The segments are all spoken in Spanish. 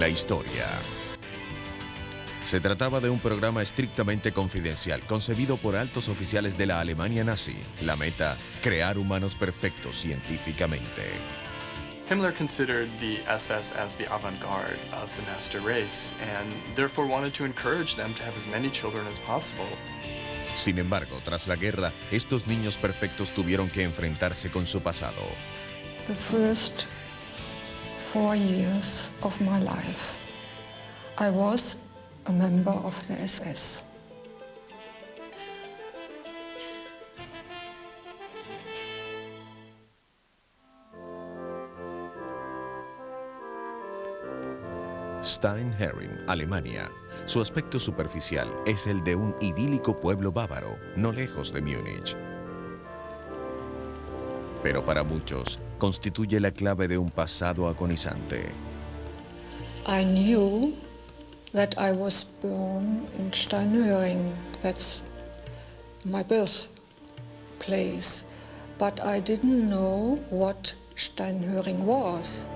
La historia. Se trataba de un programa estrictamente confidencial, concebido por altos oficiales de la Alemania nazi. La meta, crear humanos perfectos científicamente. Himmler considered the SS as the avant-garde of the master race, and therefore wanted to encourage them to have as many children as possible. Sin embargo, tras la guerra, estos niños perfectos tuvieron que enfrentarse con su pasado. The first 4 years of my life, I was a member of the SS. Steinherin, Alemania. Su aspecto superficial es el de un idílico pueblo bávaro, no lejos de Múnich. Pero para muchos, constituye la clave de un pasado agonizante. I knew that I was born in Steinhöring, that's my birthplace, but I didn't know what Steinhöring was.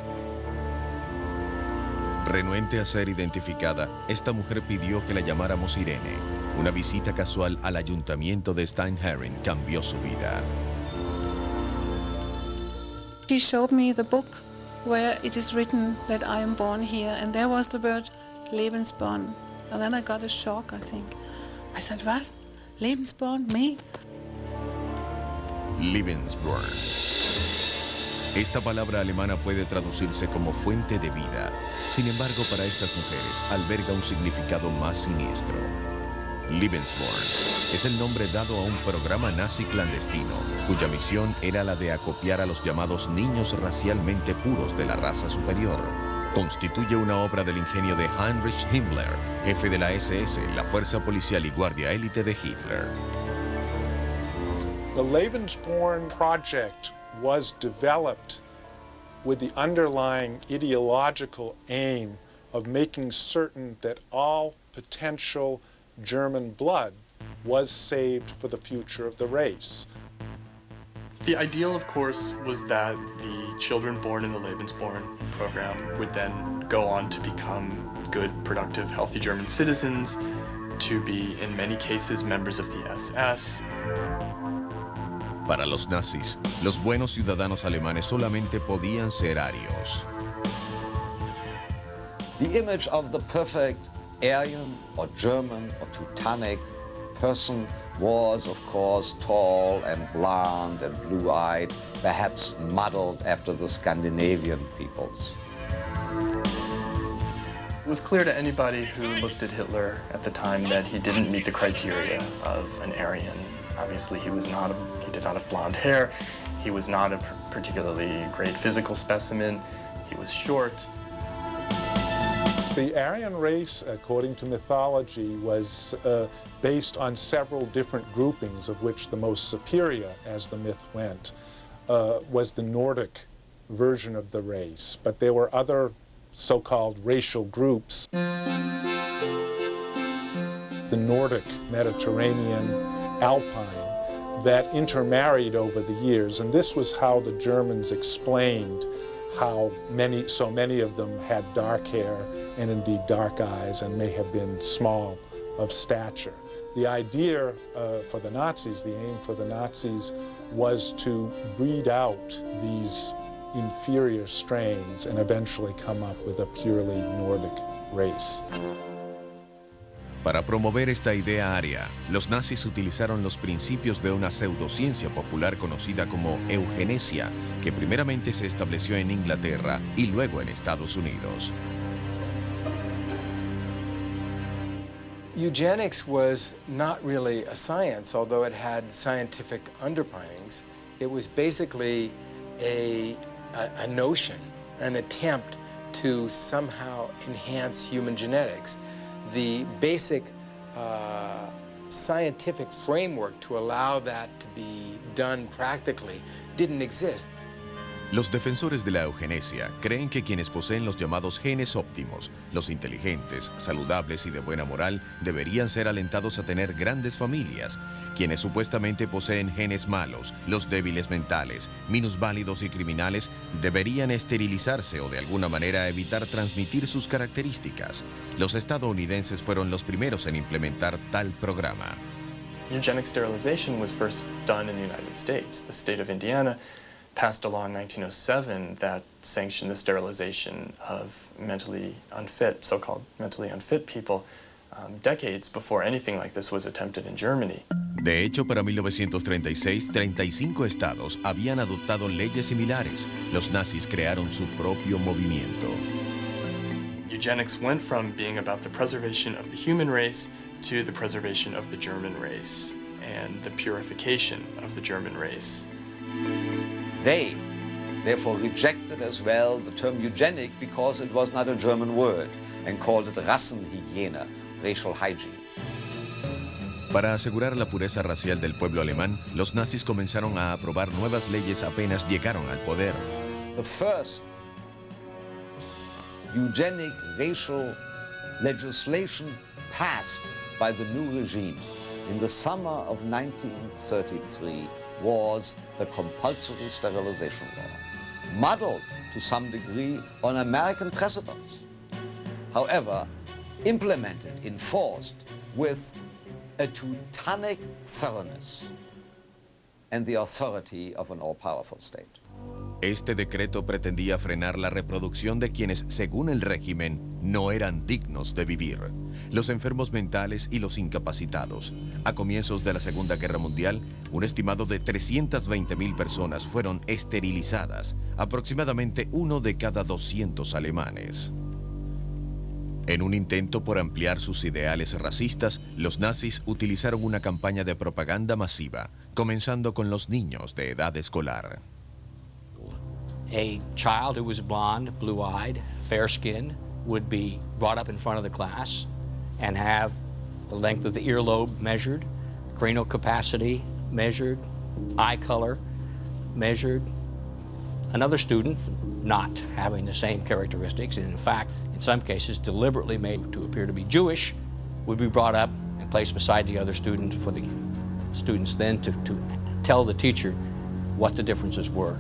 Renuente a ser identificada, esta mujer pidió que la llamáramos Irene. Una visita casual al ayuntamiento de Steinherin cambió su vida. She showed me the book where it is written that I am born here, and there was the word Lebensborn. And then I got a shock, I think. I said, what? Lebensborn? Me? Lebensborn. Esta palabra alemana puede traducirse como fuente de vida. Sin embargo, para estas mujeres alberga un significado más siniestro. Lebensborn es el nombre dado a un programa nazi clandestino, cuya misión era la de acopiar a los llamados niños racialmente puros de la raza superior. Constituye una obra del ingenio de Heinrich Himmler, jefe de la SS, la fuerza policial y guardia élite de Hitler. The Lebensborn project was developed with the underlying ideological aim of making certain that all potential German blood was saved for the future of the race. The ideal, of course, was that the children born in the Lebensborn program would then go on to become good, productive, healthy German citizens, to be, in many cases, members of the SS. Para los nazis, los buenos ciudadanos alemanes solamente podían ser arios. The image of the perfect Aryan or German or Teutonic person was, of course, tall and blonde and blue-eyed, perhaps modeled after the Scandinavian peoples. It was clear to anybody who looked at Hitler at the time that he didn't meet the criteria of an Aryan. Obviously, he did not have blonde hair. He was not a particularly great physical specimen. He was short. The Aryan race, according to mythology, was based on several different groupings, of which the most superior, as the myth went, was the Nordic version of the race. But there were other so-called racial groups. The Nordic, Mediterranean, Alpine, that intermarried over the years, and this was how the Germans explained how so many of them had dark hair and indeed dark eyes and may have been small of stature. The idea for the Nazis, the aim for the Nazis, was to breed out these inferior strains and eventually come up with a purely Nordic race. Para promover esta idea aria, los nazis utilizaron los principios de una pseudociencia popular conocida como eugenesia, que primeramente se estableció en Inglaterra y luego en Estados Unidos. Eugenics was not really a science, although it had scientific underpinnings. It was basically a notion, an attempt to somehow enhance human genetics. The basic scientific framework to allow that to be done practically didn't exist. Los defensores de la eugenesia creen que quienes poseen los llamados genes óptimos, los inteligentes, saludables y de buena moral, deberían ser alentados a tener grandes familias. Quienes supuestamente poseen genes malos, los débiles mentales, minusválidos y criminales, deberían esterilizarse o de alguna manera evitar transmitir sus características. Los estadounidenses fueron los primeros en implementar tal programa. Eugenic sterilization was first done in the United States. The state of Indiana passed a law in 1907 that sanctioned the sterilization of mentally unfit, so-called mentally unfit people, decades before anything like this was attempted in Germany. De hecho, para 1936, 35 estados habían adoptado leyes similares. Los nazis crearon su propio movimiento. Eugenics went from being about the preservation of the human race to the preservation of the German race and the purification of the German race. They, therefore, rejected as well the term eugenic because it was not a German word and called it Rassenhygiene, racial hygiene. Para asegurar la pureza racial del pueblo alemán, los nazis comenzaron a aprobar nuevas leyes apenas llegaron al poder. The first eugenic racial legislation passed by the new regime in the summer of 1933 was the compulsory sterilization law, modeled to some degree on American precedents. However, implemented, enforced with a Teutonic thoroughness and the authority of an all-powerful state. Este decreto pretendía frenar la reproducción de quienes, según el régimen, no eran dignos de vivir: los enfermos mentales y los incapacitados. A comienzos de la Segunda Guerra Mundial, un estimado de 320,000 personas fueron esterilizadas, aproximadamente 1 de cada 200 alemanes. En un intento por ampliar sus ideales racistas, los nazis utilizaron una campaña de propaganda masiva, comenzando con los niños de edad escolar. A child who was blonde, blue-eyed, fair-skinned would be brought up in front of the class and have the length of the earlobe measured, cranial capacity measured, eye color measured. Another student, not having the same characteristics, and in fact, in some cases, deliberately made to appear to be Jewish, would be brought up and placed beside the other student for the students then to tell the teacher what the differences were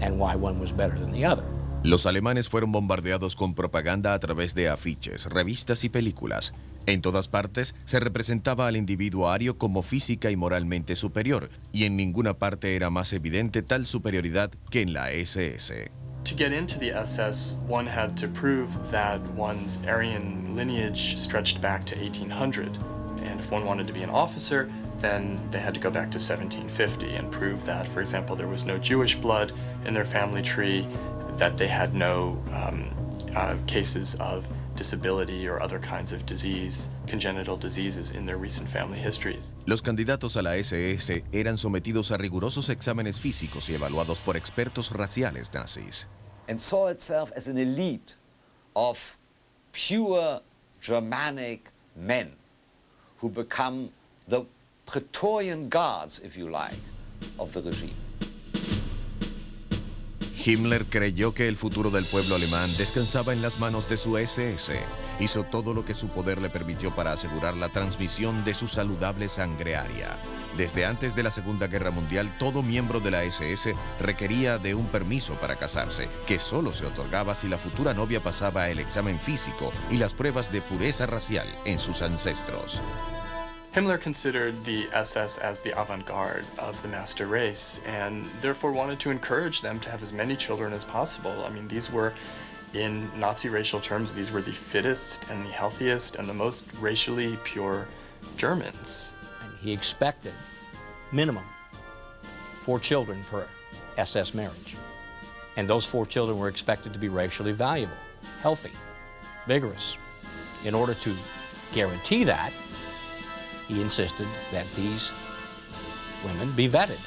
and why one was better than the other. Los alemanes fueron bombardeados con propaganda a través de afiches, revistas y películas. En todas partes se representaba al individuo ario como física y moralmente superior, y en ninguna parte era más evidente tal superioridad que en la SS. To get into the SS, one had to prove that one's Aryan lineage stretched back to 1800. And if one wanted to be an officer, then they had to go back to 1750 and prove that, for example, there was no Jewish blood in their family tree, that they had no cases of disability or other kinds of disease, congenital diseases in their recent family histories. Los candidatos a la SS eran sometidos a rigurosos exámenes físicos y evaluados por expertos raciales nazis. And saw itself as an elite of pure Germanic men who become the Praetorian guards, if you like, of the regime. Himmler creyó que el futuro del pueblo alemán descansaba en las manos de su SS. Hizo todo lo que su poder le permitió para asegurar la transmisión de su saludable sangre aria. Desde antes de la Segunda Guerra Mundial, todo miembro de la SS requería de un permiso para casarse, que solo se otorgaba si la futura novia pasaba el examen físico y las pruebas de pureza racial en sus ancestros. Himmler considered the SS as the avant-garde of the master race and therefore wanted to encourage them to have as many children as possible. I mean, these were, in Nazi racial terms, these were the fittest and the healthiest and the most racially pure Germans. And he expected minimum 4 children per SS marriage. And those 4 children were expected to be racially valuable, healthy, vigorous. In order to guarantee that, he insisted that these women be vetted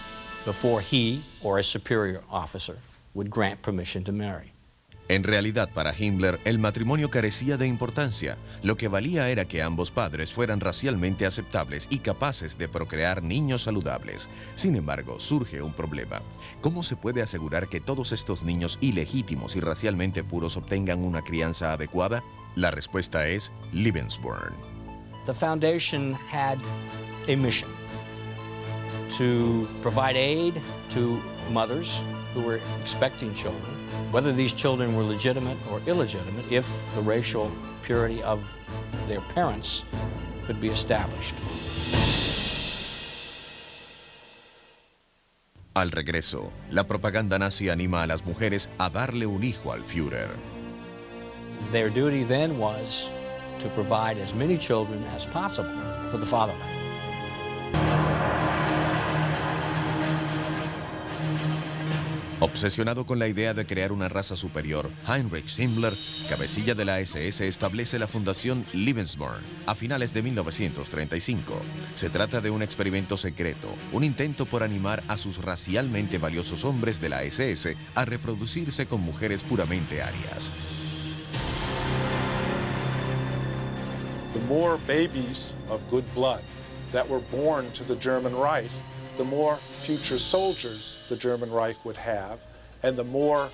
before he or a superior officer would grant permission to marry. En realidad, para Himmler, el matrimonio carecía de importancia. Lo que valía era que ambos padres fueran racialmente aceptables y capaces de procrear niños saludables. Sin embargo, surge un problema. ¿Cómo se puede asegurar que todos estos niños ilegítimos y racialmente puros obtengan una crianza adecuada? La respuesta es Lebensborn. The foundation had a mission to provide aid to mothers who were expecting children, whether these children were legitimate or illegitimate, if the racial purity of their parents could be established. Al regreso, la propaganda nazi anima a las mujeres a darle un hijo al Führer. Their duty then was to provide as many children as possible for the fatherland. Obsesionado con la idea de crear una raza superior, Heinrich Himmler, cabecilla de la SS, establece la fundación Lebensborn a finales de 1935. Se trata de un experimento secreto, un intento por animar a sus racialmente valiosos hombres de la SS a reproducirse con mujeres puramente arias. The more babies of good blood that were born to the German Reich, the more future soldiers the German Reich would have, and the more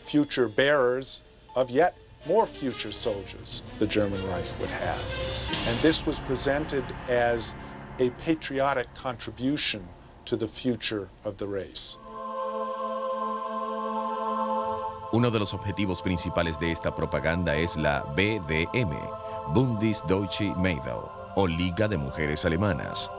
future bearers of yet more future soldiers the German Reich would have. And this was presented as a patriotic contribution to the future of the race. Uno de los objetivos principales de esta propaganda es la BDM, Bundesdeutsche Mädel, o Liga de Mujeres Alemanas.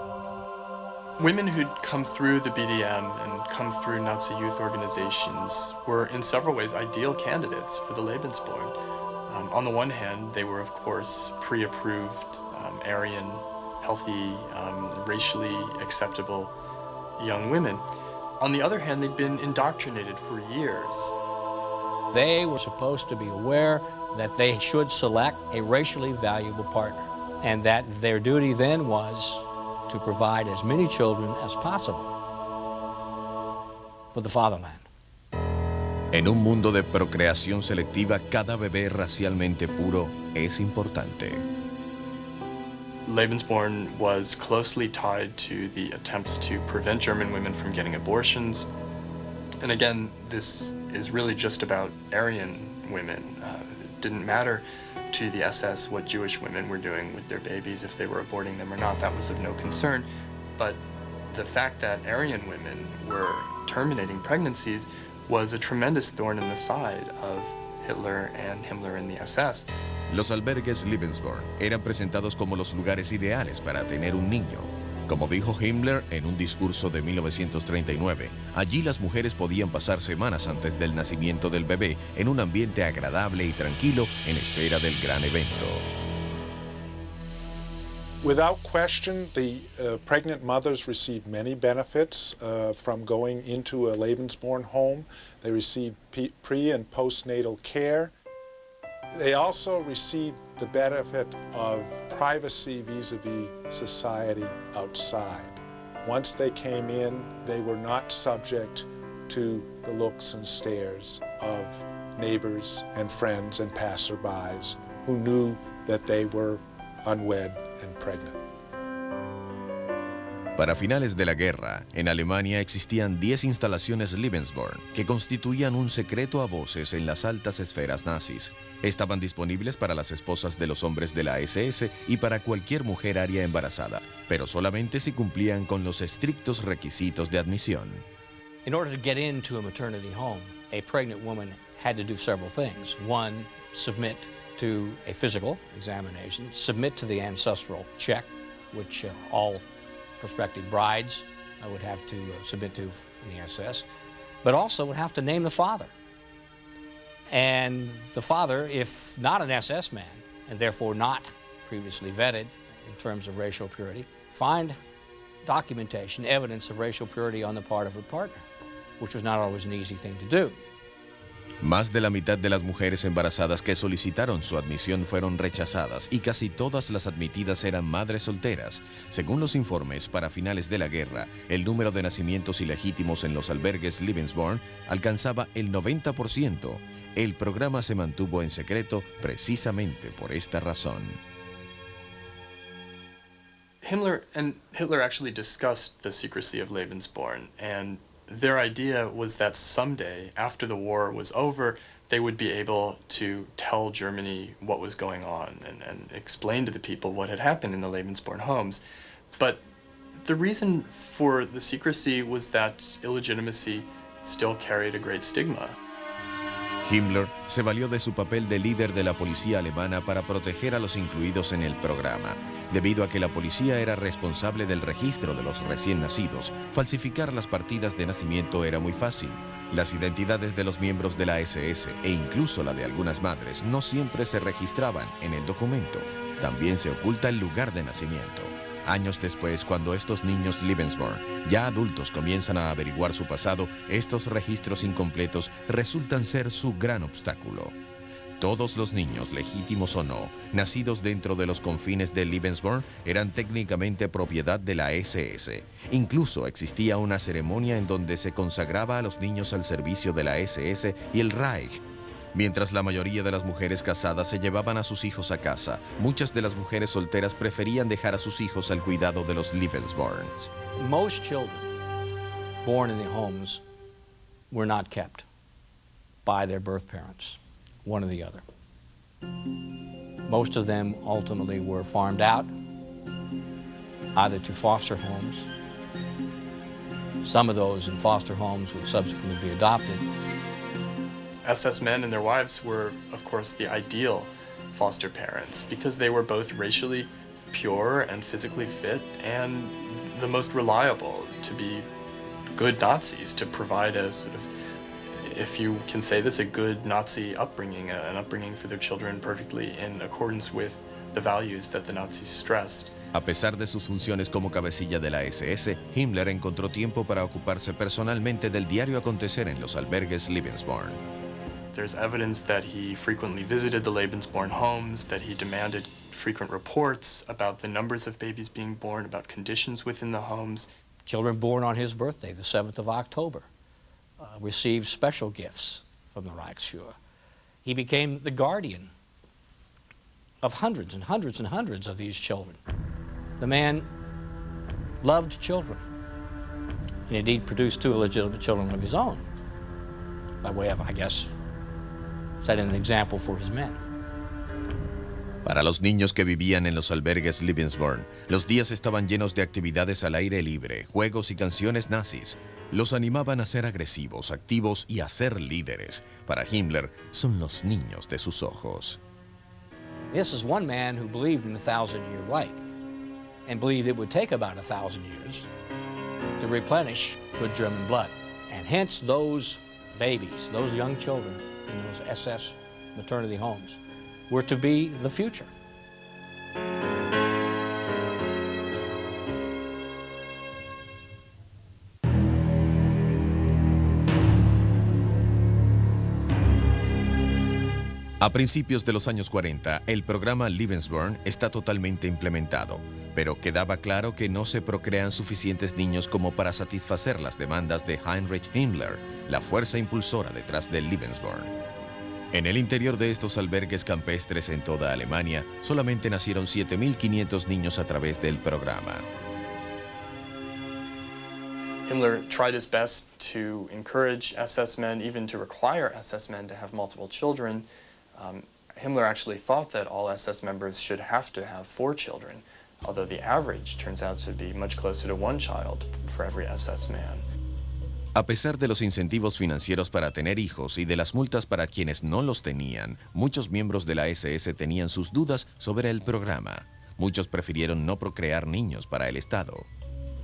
Women who'd come through the BDM and come through Nazi youth organizations were in several ways ideal candidates for the Lebensborn. On the one hand, they were of course pre-approved, Aryan, healthy, racially acceptable young women. On the other hand, they'd been indoctrinated for years. They were supposed to be aware that they should select a racially valuable partner, and that their duty then was to provide as many children as possible for the fatherland. En un mundo de procreación selectiva, cada bebé racialmente puro es importante. Lebensborn was closely tied to the attempts to prevent German women from getting abortions. And again, this is really just about Aryan women. It didn't matter to the SS what Jewish women were doing with their babies, if they were aborting them or not, that was of no concern. But the fact that Aryan women were terminating pregnancies was a tremendous thorn in the side of Hitler and Himmler and the SS. Los albergues Lebensborn eran presentados como los lugares ideales para tener un niño. Como dijo Himmler en un discurso de 1939, allí las mujeres podían pasar semanas antes del nacimiento del bebé en un ambiente agradable y tranquilo en espera del gran evento. Without question, the pregnant mothers received many benefits from going into a Lebensborn home. They received pre- and postnatal care. They also received the benefit of privacy vis-a-vis society outside. Once they came in, they were not subject to the looks and stares of neighbors and friends and passerbys who knew that they were unwed and pregnant. Para finales de la guerra, en Alemania existían 10 instalaciones Lebensborn que constituían un secreto a voces en las altas esferas nazis. Estaban disponibles para las esposas de los hombres de la SS y para cualquier mujer aria embarazada, pero solamente si cumplían con los estrictos requisitos de admisión. In order to get into a maternity home, a pregnant woman had to do several things. One, submit to a physical examination, submit to the ancestral check, which all prospective brides would have to submit to in the SS, but also would have to name the father. And the father, if not an SS man, and therefore not previously vetted in terms of racial purity, find documentation, evidence of racial purity on the part of her partner, which was not always an easy thing to do. Más de la mitad de las mujeres embarazadas que solicitaron su admisión fueron rechazadas y casi todas las admitidas eran madres solteras. Según los informes, para finales de la guerra, el número de nacimientos ilegítimos en los albergues Lebensborn alcanzaba el 90%. El programa se mantuvo en secreto precisamente por esta razón. Hitler actually discussed the secrecy of Lebensborn, and their idea was that someday, after the war was over, they would be able to tell Germany what was going on and explain to the people what had happened in the Lebensborn homes. But the reason for the secrecy was that illegitimacy still carried a great stigma. Himmler se valió de su papel de líder de la policía alemana para proteger a los incluidos en el programa. Debido a que la policía era responsable del registro de los recién nacidos, falsificar las partidas de nacimiento era muy fácil. Las identidades de los miembros de la SS e incluso la de algunas madres no siempre se registraban en el documento. También se oculta el lugar de nacimiento. Años después, cuando estos niños Lebensborn, ya adultos, comienzan a averiguar su pasado, estos registros incompletos resultan ser su gran obstáculo. Todos los niños, legítimos o no, nacidos dentro de los confines de Lebensborn, eran técnicamente propiedad de la SS. Incluso existía una ceremonia en donde se consagraba a los niños al servicio de la SS y el Reich. Mientras la mayoría de las mujeres casadas se llevaban a sus hijos a casa, muchas de las mujeres solteras preferían dejar a sus hijos al cuidado de los Lebensborn. Most children born in the homes were not kept by their birth parents, one or the other. Most of them ultimately were farmed out, either to foster homes. Some of those in foster homes would subsequently be adopted. SS men and their wives were, of course, the ideal foster parents because they were both racially pure and physically fit and the most reliable to be good Nazis, to provide a sort of, if you can say this, a good Nazi upbringing, an upbringing for their children perfectly in accordance with the values that the Nazis stressed. A pesar de sus funciones como cabecilla de la SS, Himmler encontró tiempo para ocuparse personalmente del diario acontecer en los albergues Lebensborn. There's evidence that he frequently visited the Lebensborn homes, that he demanded frequent reports about the numbers of babies being born, about conditions within the homes. Children born on his birthday, the 7th of October, received special gifts from the Reichsfuhrer. He became the guardian of hundreds and hundreds and hundreds of these children. The man loved children, and indeed produced 2 illegitimate children of his own, by way of, I guess, setting an example for his men. Para los niños que vivían en los albergues Lebensborn, los días estaban llenos de actividades al aire libre, juegos y canciones nazis. Los animaban a ser agresivos, activos y a ser líderes. Para Himmler, son los niños de sus ojos. This is one man who believed in the 1,000-year Reich and believed it would take about 1,000 years to replenish good German blood. And hence those babies, those young children in those SS maternity homes were to be the future. A principios de los años 40, el programa Lebensborn está totalmente implementado, pero quedaba claro que no se procrean suficientes niños como para satisfacer las demandas de Heinrich Himmler, la fuerza impulsora detrás del Lebensborn. En el interior de estos albergues campestres en toda Alemania, solamente nacieron 7.500 niños a través del programa. Himmler tried his best to encourage SS men, even to require SS men to have multiple children. Himmler actually thought that all SS members should have to have 4 children, although the average turns out to be much closer to 1 child for every SS man. A pesar de los incentivos financieros para tener hijos y de las multas para quienes no los tenían, muchos miembros de la SS tenían sus dudas sobre el programa. Muchos prefirieron no procrear niños para el Estado.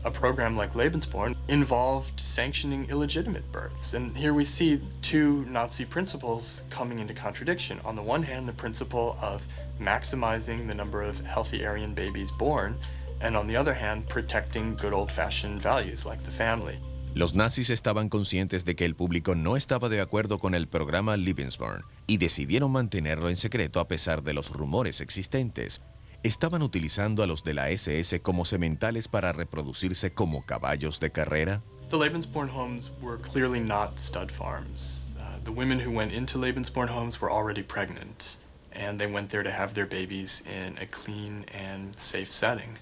A program like Lebensborn involved sanctioning illegitimate births. And here we see 2 Nazi principles coming into contradiction. On the one hand, the principle of maximizing the number of healthy Aryan babies born, and on the other hand, protecting good old-fashioned values like the family. Los nazis estaban conscientes de que el público no estaba de acuerdo con el programa Lebensborn y decidieron mantenerlo en secreto a pesar de los rumores existentes. ¿Estaban utilizando a los de la SS como sementales para reproducirse como caballos de carrera? The Lebensborn homes were clearly not stud farms. The women who went into Lebensborn homes were already pregnant, and they went there to have their babies in a clean and safe setting.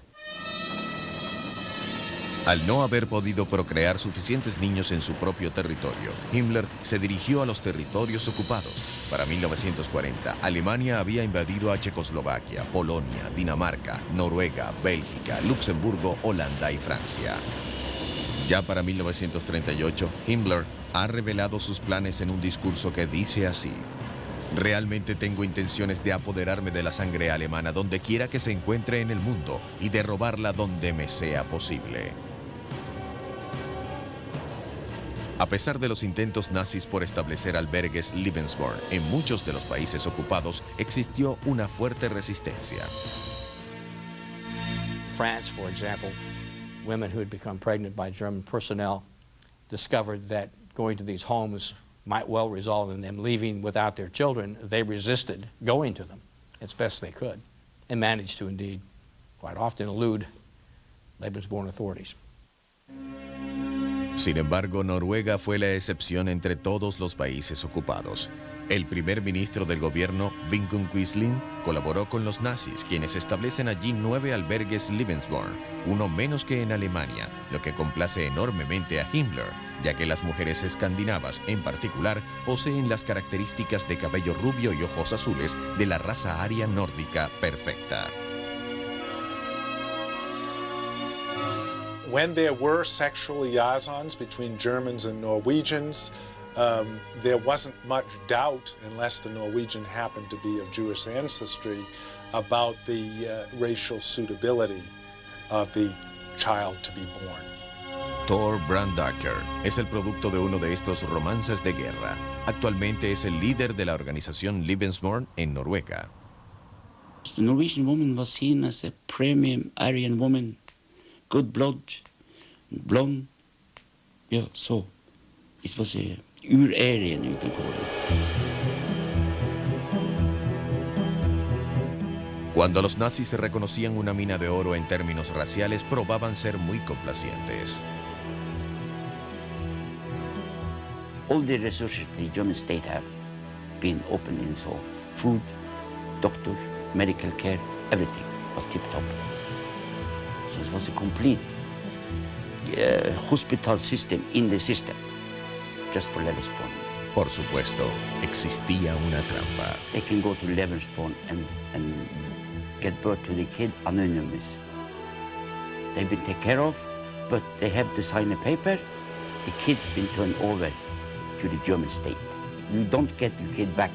Al no haber podido procrear suficientes niños en su propio territorio, Himmler se dirigió a los territorios ocupados. Para 1940, Alemania había invadido a Checoslovaquia, Polonia, Dinamarca, Noruega, Bélgica, Luxemburgo, Holanda y Francia. Ya para 1938, Himmler ha revelado sus planes en un discurso que dice así: realmente tengo intenciones de apoderarme de la sangre alemana donde quiera que se encuentre en el mundo y de robarla donde me sea posible. A pesar de los intentos nazis por establecer albergues Lebensborn en muchos de los países ocupados, existió una fuerte resistencia. France, for example, women who had become pregnant by German personnel discovered that going to these homes might well result in them leaving without their children. They resisted going to them as best they could and managed to indeed quite often elude Lebensborn authorities. Sin embargo, Noruega fue la excepción entre todos los países ocupados. El primer ministro del gobierno, Vidkun Quisling, colaboró con los nazis, quienes establecen allí 9 albergues Lebensborn, uno menos que en Alemania, lo que complace enormemente a Himmler, ya que las mujeres escandinavas, en particular, poseen las características de cabello rubio y ojos azules de la raza aria nórdica perfecta. When there were sexual liaisons between Germans and Norwegians, there wasn't much doubt, unless the Norwegian happened to be of Jewish ancestry, about the racial suitability of the child to be born. Thor Brandaker es el producto de uno de estos romances de guerra. Actualmente es el líder de la organización Lebensborn en Noruega. The Norwegian woman was seen as a premium Aryan woman. Good blood, blonde, yeah, so it was a Ur-Aryan, you can call it. Cuando los nazis reconocían una mina de oro en términos raciales, probaban ser muy complacientes. All the research the German state have been open in, so food, doctor, medical care, everything was tip-top. So it was a complete hospital system in the system, just for Lebensborn. Por supuesto, existía una trampa. They can go to Lebensborn and get birth to the kid anonymous. They've been taken care of, but they have to sign a paper. The kid's been turned over to the German state. You don't get your kid back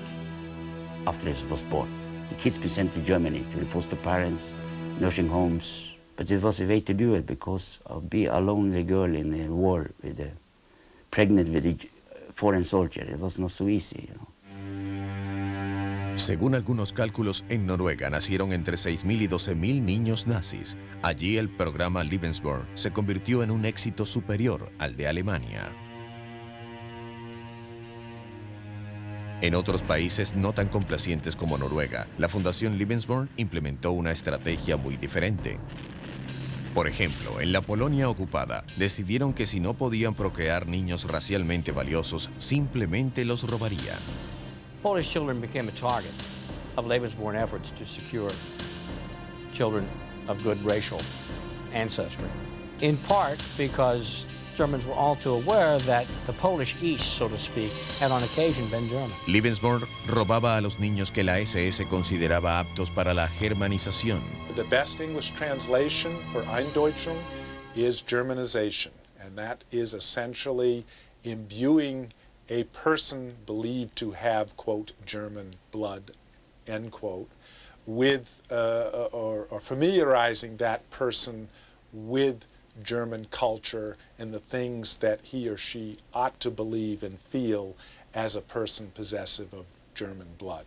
after he was born. The kid's been sent to Germany, to the foster parents, nursing homes. But it was a way to do it, because I'll be a lonely girl in a war pregnant with a foreign soldier. It was not so easy, you know. Según algunos cálculos, en Noruega nacieron entre 6.000 y 12.000 niños nazis. Allí el programa Lebensborn se convirtió en un éxito superior al de Alemania. En otros países no tan complacientes como Noruega, la Fundación Lebensborn implementó una estrategia muy diferente. Por ejemplo, en la Polonia ocupada, decidieron que si no podían procrear niños racialmente valiosos, simplemente los robarían. Polish children became a target of Lebensborn efforts to secure children of good racial ancestry, in part because Germans were all too aware that the Polish East, so to speak, had on occasion been German. Lebensborn robaba a los niños que la SS consideraba aptos para la germanización. The best English translation for Eindeutschung is Germanization, and that is essentially imbuing a person believed to have, quote, German blood, end quote, with, or familiarizing that person with German culture and the things that he or she ought to believe and feel as a person possessive of German blood.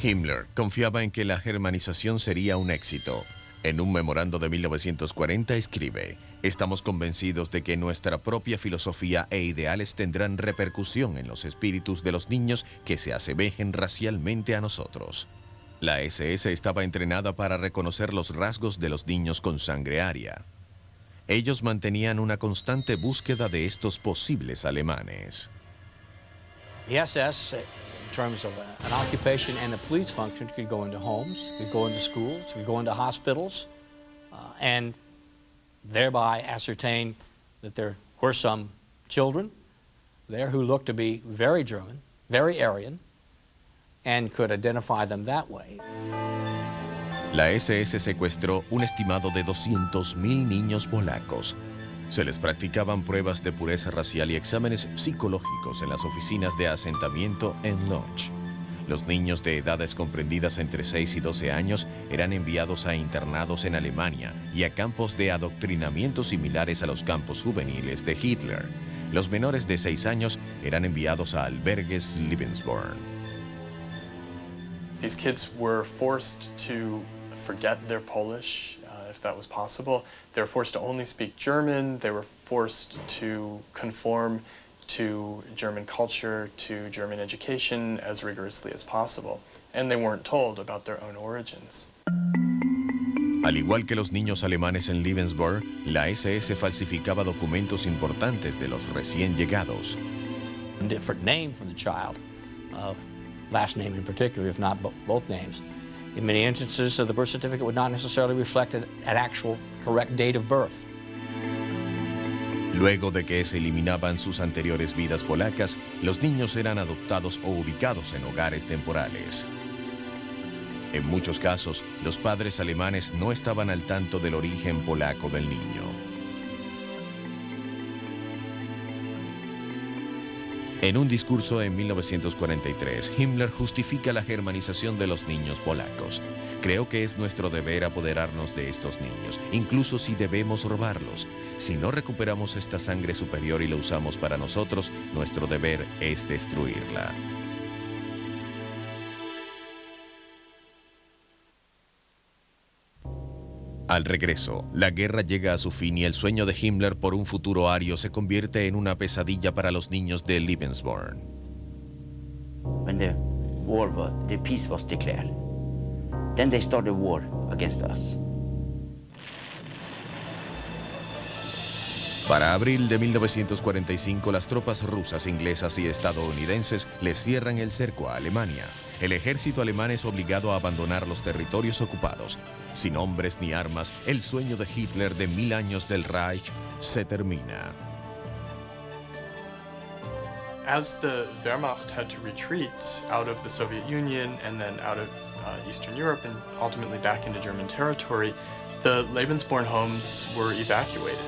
Himmler confiaba en que la germanización sería un éxito. En un memorando de 1940 escribe: estamos convencidos de que nuestra propia filosofía e ideales tendrán repercusión en los espíritus de los niños que se asemejen racialmente a nosotros. La SS estaba entrenada para reconocer los rasgos de los niños con sangre aria. Ellos mantenían una constante búsqueda de estos posibles alemanes. The SS, in terms of an occupation and a police function, could go into homes, could go into schools, could go into hospitals, and thereby ascertain that there were some children there who looked to be very German, very Aryan, and could identify them that way. La SS secuestró un estimado de 200.000 niños polacos. Se les practicaban pruebas de pureza racial y exámenes psicológicos en las oficinas de asentamiento en Lodz. Los niños de edades comprendidas entre 6 y 12 años eran enviados a internados en Alemania y a campos de adoctrinamiento similares a los campos juveniles de Hitler. Los menores de 6 años eran enviados a albergues Lebensborn. These kids were forced to forget their Polish, if that was possible. They were forced to only speak German. They were forced to conform to German culture, to German education as rigorously as possible. And they weren't told about their own origins. Al igual que los niños alemanes en Lebensborn, la SS falsificaba documentos importantes de los recién llegados. A different name for the child, last name in particular, if not both names. In many instances, the birth certificate would not necessarily reflect an actual correct date of birth. Luego de que se eliminaban sus anteriores vidas polacas, los niños eran adoptados o ubicados en hogares temporales. En muchos casos, los padres alemanes no estaban al tanto del origen polaco del niño. En un discurso en 1943, Himmler justifica la germanización de los niños polacos. Creo que es nuestro deber apoderarnos de estos niños, incluso si debemos robarlos. Si no recuperamos esta sangre superior y la usamos para nosotros, nuestro deber es destruirla. Al regreso, la guerra llega a su fin y el sueño de Himmler por un futuro ario se convierte en una pesadilla para los niños de Lebensborn. When the peace was declared, then they started war against us. Para abril de 1945, las tropas rusas, inglesas y estadounidenses les cierran el cerco a Alemania. El ejército alemán es obligado a abandonar los territorios ocupados. Sin hombres ni armas, el sueño de Hitler de 1000 años del Reich se termina. As the Wehrmacht had to retreat out of the Soviet Union and then out of Eastern Europe and ultimately back into German territory, the Lebensborn homes were evacuated.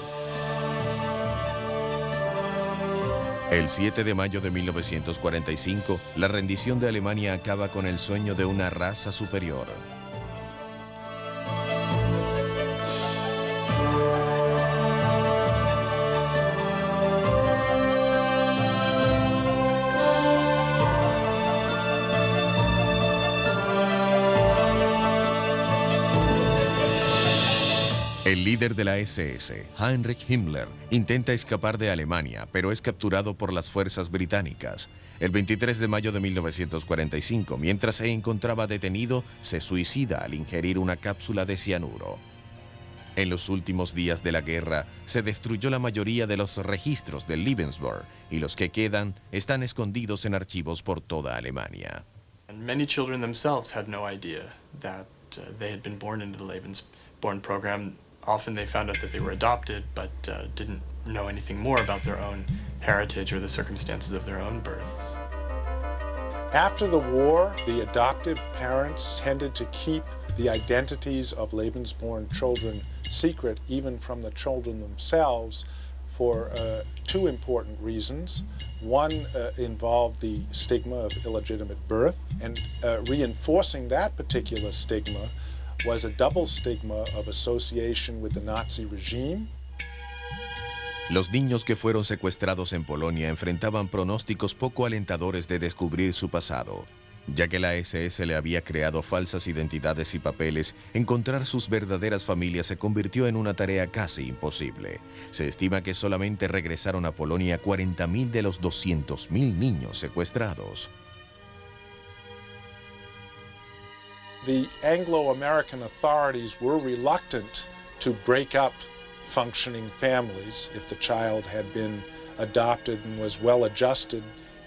El 7 de mayo de 1945, la rendición de Alemania acaba con el sueño de una raza superior. El líder de la SS, Heinrich Himmler, intenta escapar de Alemania, pero es capturado por las fuerzas británicas. El 23 de mayo de 1945, mientras se encontraba detenido, se suicida al ingerir una cápsula de cianuro. En los últimos días de la guerra, se destruyó la mayoría de los registros del Lebensborn y los que quedan están escondidos en archivos por toda Alemania. And many children themselves had no idea that they had been born into the Lebensborn program. Often they found out that they were adopted, but didn't know anything more about their own heritage or the circumstances of their own births. After the war, the adoptive parents tended to keep the identities of Lebensborn children secret, even from the children themselves, for two important reasons. One involved the stigma of illegitimate birth, and reinforcing that particular stigma was a double stigma of association with the Nazi regime. Los niños que fueron secuestrados en Polonia enfrentaban pronósticos poco alentadores de descubrir su pasado. Ya que la SS le había creado falsas identidades y papeles, encontrar sus verdaderas familias se convirtió en una tarea casi imposible. Se estima que solamente regresaron a Polonia 40.000 de los 200.000 niños secuestrados. The Anglo-American authorities were reluctant to break up functioning families if the child had been adopted and was well adjusted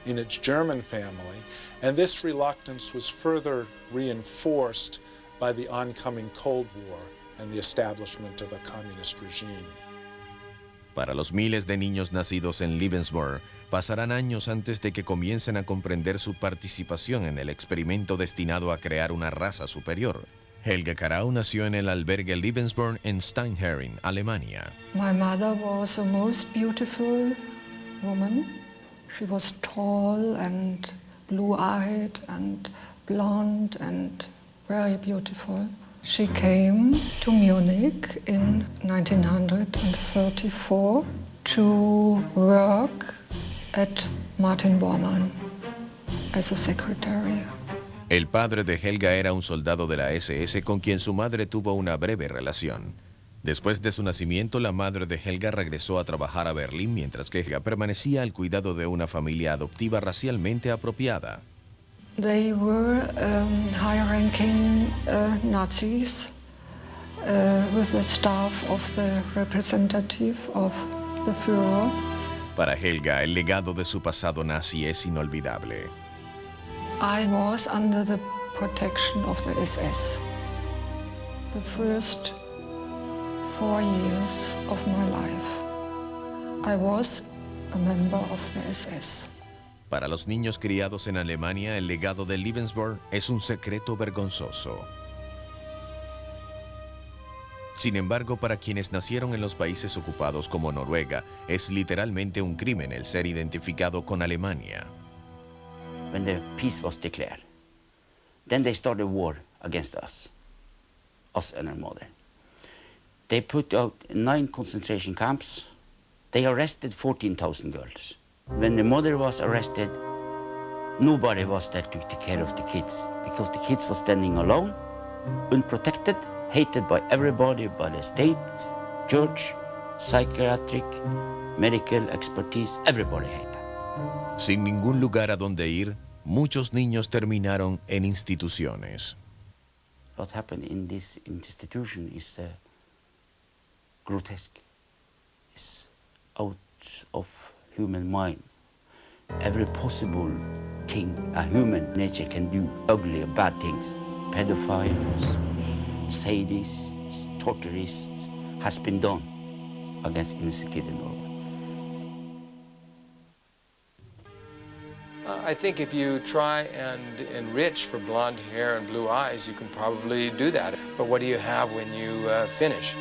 in its German family, and this reluctance was further reinforced by the oncoming Cold War and the establishment of a communist regime. Para los miles de niños nacidos en Lebensborn, pasarán años antes de que comiencen a comprender su participación en el experimento destinado a crear una raza superior. Helga Karau nació en el albergue Lebensborn en Steinherin, Alemania. My mother was a most beautiful woman. She was tall and blue-eyed and blonde and very beautiful. She came to Munich in 1934 to work at Martin Bormann as a secretary. El padre de Helga era un soldado de la SS con quien su madre tuvo una breve relación. Después de su nacimiento, la madre de Helga regresó a trabajar a Berlín, mientras que Helga permanecía al cuidado de una familia adoptiva racialmente apropiada. They were high-ranking Nazis with the staff of the representative of the Führer. Para Helga, el legado de su pasado nazi es inolvidable. I was under the protection of the SS. The first 4 years of my life, I was a member of the SS. Para los niños criados en Alemania, el legado de Lebensborn es un secreto vergonzoso. Sin embargo, para quienes nacieron en los países ocupados como Noruega, es literalmente un crimen el ser identificado con Alemania. When the peace was declared, then they started war against us and our mother. They put out 9 concentration camps. They arrested 14,000 girls. When the mother was arrested, nobody was there to take care of the kids, because the kids were standing alone, unprotected, hated by everybody, by the state, church, psychiatric, medical expertise, everybody hated. Sin ningún lugar a donde ir, muchos niños terminaron en instituciones. What happened in this institution is grotesque. It's out of human mind. Every possible thing a human nature can do, ugly or bad things, pedophiles, sadists, torturists, has been done against innocent kids in Norway. I think if you try and enrich for blonde hair and blue eyes, you can probably do that. But what do you have when you finish?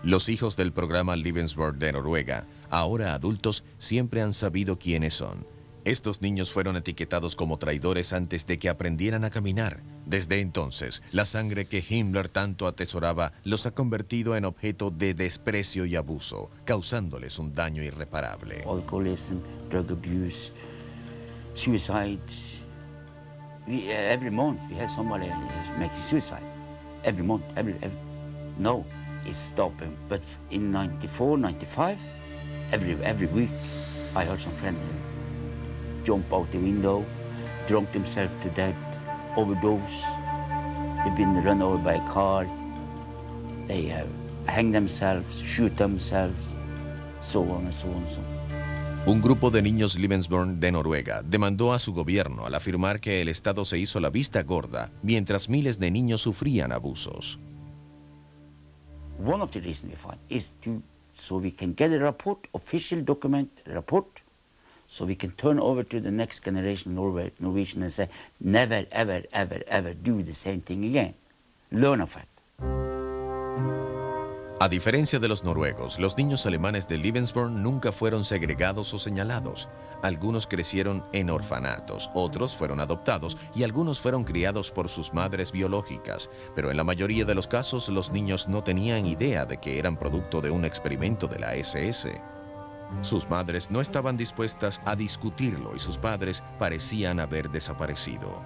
Los hijos del programa Lebensborn de Noruega, ahora adultos, siempre han sabido quiénes son. Estos niños fueron etiquetados como traidores antes de que aprendieran a caminar. Desde entonces, la sangre que Himmler tanto atesoraba los ha convertido en objeto de desprecio y abuso, causándoles un daño irreparable. Alcoholism, drug abuse, suicide. Every month we have somebody making suicide. Every month, no, it's stopping. But in 94, 95, every week, I heard some friends jump out the window, drunk themselves to death, overdose. They've been run over by a car. They have hanged themselves, shoot themselves, so on and so on and so on. Un grupo de niños Lebensborn de Noruega demandó a su gobierno al afirmar que el Estado se hizo la vista gorda mientras miles de niños sufrían abusos. One of the reasons we fight is so we can get a report, official document report, so we can turn over to the next generation Norwegian and say, never, ever, ever, ever do the same thing again. Learn of it. A diferencia de los noruegos, los niños alemanes de Lebensborn nunca fueron segregados o señalados. Algunos crecieron en orfanatos, otros fueron adoptados y algunos fueron criados por sus madres biológicas. Pero en la mayoría de los casos, los niños no tenían idea de que eran producto de un experimento de la SS. Sus madres no estaban dispuestas a discutirlo y sus padres parecían haber desaparecido.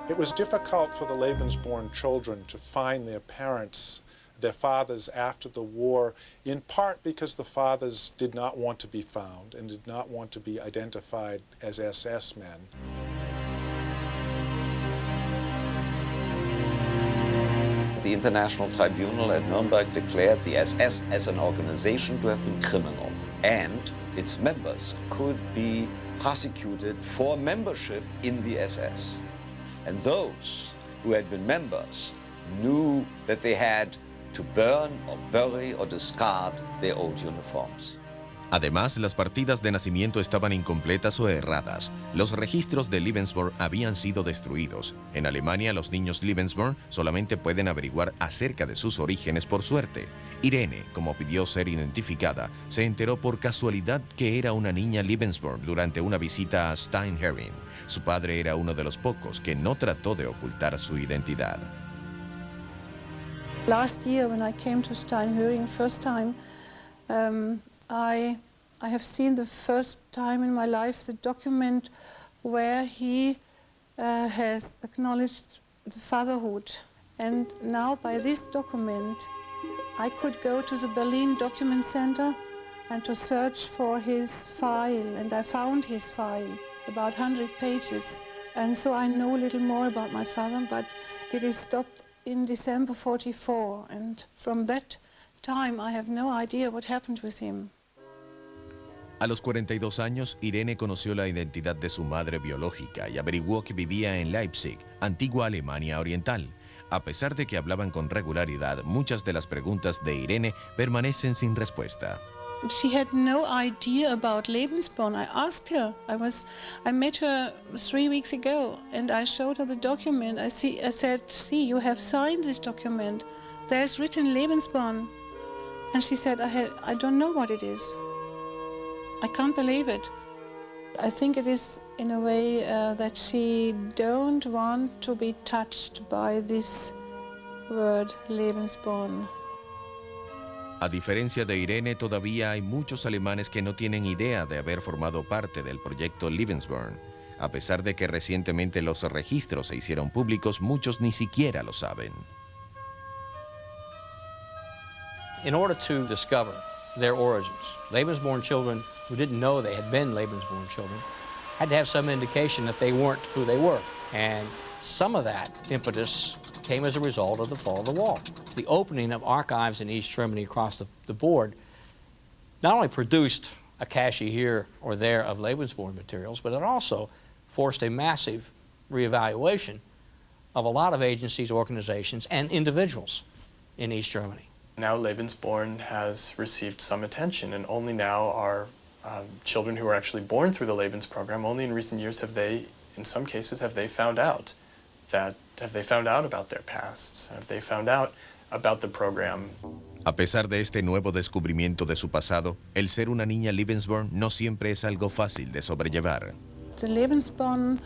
It was difficult for the Lebensborn children to find their parents, their fathers, after the war, in part because the fathers did not want to be found and did not want to be identified as SS men. The International Tribunal at Nuremberg declared the SS as an organization to have been criminal, and its members could be prosecuted for membership in the SS. And those who had been members knew that they had to burn or bury or discard their old uniforms. Además, las partidas de nacimiento estaban incompletas o erradas. Los registros de Lebensborn habían sido destruidos. En Alemania, los niños Lebensborn solamente pueden averiguar acerca de sus orígenes por suerte. Irene, como pidió ser identificada, se enteró por casualidad que era una niña Lebensborn durante una visita a Steinherin. Su padre era uno de los pocos que no trató de ocultar su identidad. Last year, when I came to Steinherin first time, I have seen the first time in my life the document where he has acknowledged the fatherhood. And now by this document, I could go to the Berlin Document Center and to search for his file. And I found his file, about 100 pages. And so I know a little more about my father, but it is stopped in December 44. And from that time, I have no idea what happened with him. A los 42 años, Irene conoció la identidad de su madre biológica y averiguó que vivía en Leipzig, antigua Alemania Oriental. A pesar de que hablaban con regularidad, muchas de las preguntas de Irene permanecen sin respuesta. She had no idea about Lebensborn. I asked her. I met her 3 weeks ago, and I showed her the document. I said, "See, you have signed this document. There's written Lebensborn." And she said, I don't know what it is. I can't believe it. I think it is in a way that she don't want to be touched by this word, Lebensborn. A diferencia de Irene, todavía hay muchos alemanes que no tienen idea de haber formado parte del proyecto Lebensborn. A pesar de que recientemente los registros se hicieron públicos, muchos ni siquiera lo saben. In order to discover their origins, Lebensborn children who didn't know they had been Lebensborn children had to have some indication that they weren't who they were. And some of that impetus came as a result of the fall of the wall. The opening of archives in East Germany across the board not only produced a cache here or there of Lebensborn materials, but it also forced a massive reevaluation of a lot of agencies, organizations, and individuals in East Germany. Now Lebensborn has received some attention, and only now are children who are actually born through the Lebens program, only in recent years have they, in some cases, have they found out about their pasts, have they found out about the program. A pesar de este nuevo descubrimiento de su pasado, el ser una niña Lebensborn no siempre es algo fácil de sobrellevar. The Lebensborn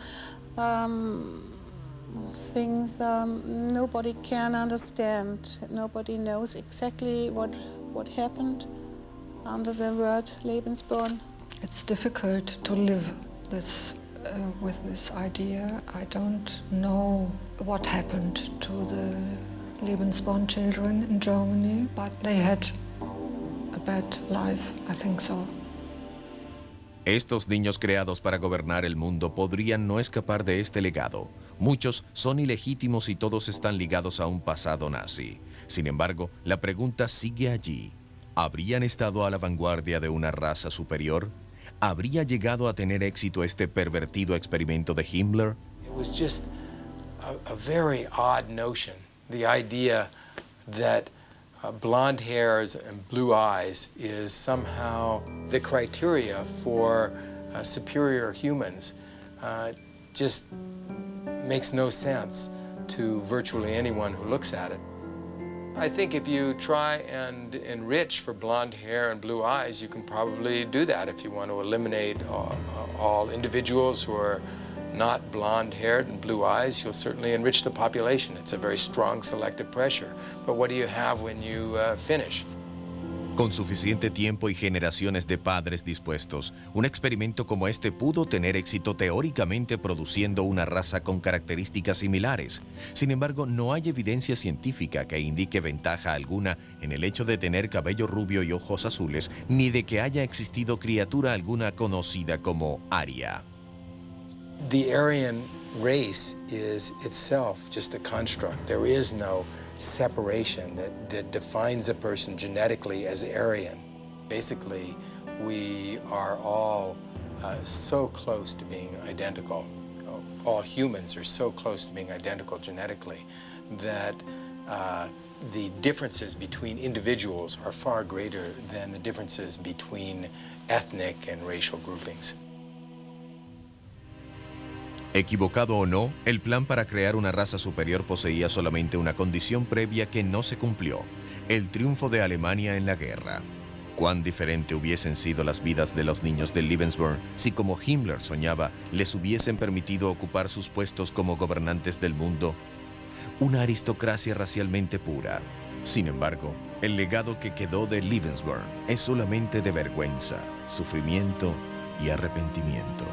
things nobody can understand. Nobody knows exactly what happened under the word Lebensborn. It's difficult to live this with this idea. I don't know what happened to the Lebensborn children in Germany, but they had a bad life, I think so. Estos niños creados para gobernar el mundo podrían no escapar de este legado. Muchos son ilegítimos y todos están ligados a un pasado nazi. Sin embargo, la pregunta sigue allí. ¿Habrían estado a la vanguardia de una raza superior? ¿Habría llegado a tener éxito este pervertido experimento de Himmler? It was just a very odd notion, the idea that blonde hairs and blue eyes is somehow the criteria for superior humans. Just makes no sense to virtually anyone who looks at it. I think if you try and enrich for blonde hair and blue eyes, you can probably do that if you want to eliminate all individuals who are not blonde-haired and blue eyes. You'll certainly enrich the population. It's a very strong selective pressure. But what do you have when you finish? Con suficiente tiempo y generaciones de padres dispuestos, un experimento como este pudo tener éxito teóricamente produciendo una raza con características similares. Sin embargo, no hay evidencia científica que indique ventaja alguna en el hecho de tener cabello rubio y ojos azules, ni de que haya existido criatura alguna conocida como aria. The Aryan race is itself just a construct. There is no separation that defines a person genetically as Aryan. Basically, we are all so close to being identical. All humans are so close to being identical genetically that the differences between individuals are far greater than the differences between ethnic and racial groupings. Equivocado o no, el plan para crear una raza superior poseía solamente una condición previa que no se cumplió: el triunfo de Alemania en la guerra. Cuán diferente hubiesen sido las vidas de los niños de Lebensborn si, como Himmler soñaba, les hubiesen permitido ocupar sus puestos como gobernantes del mundo. Una aristocracia racialmente pura. Sin embargo, el legado que quedó de Lebensborn es solamente de vergüenza, sufrimiento y arrepentimiento.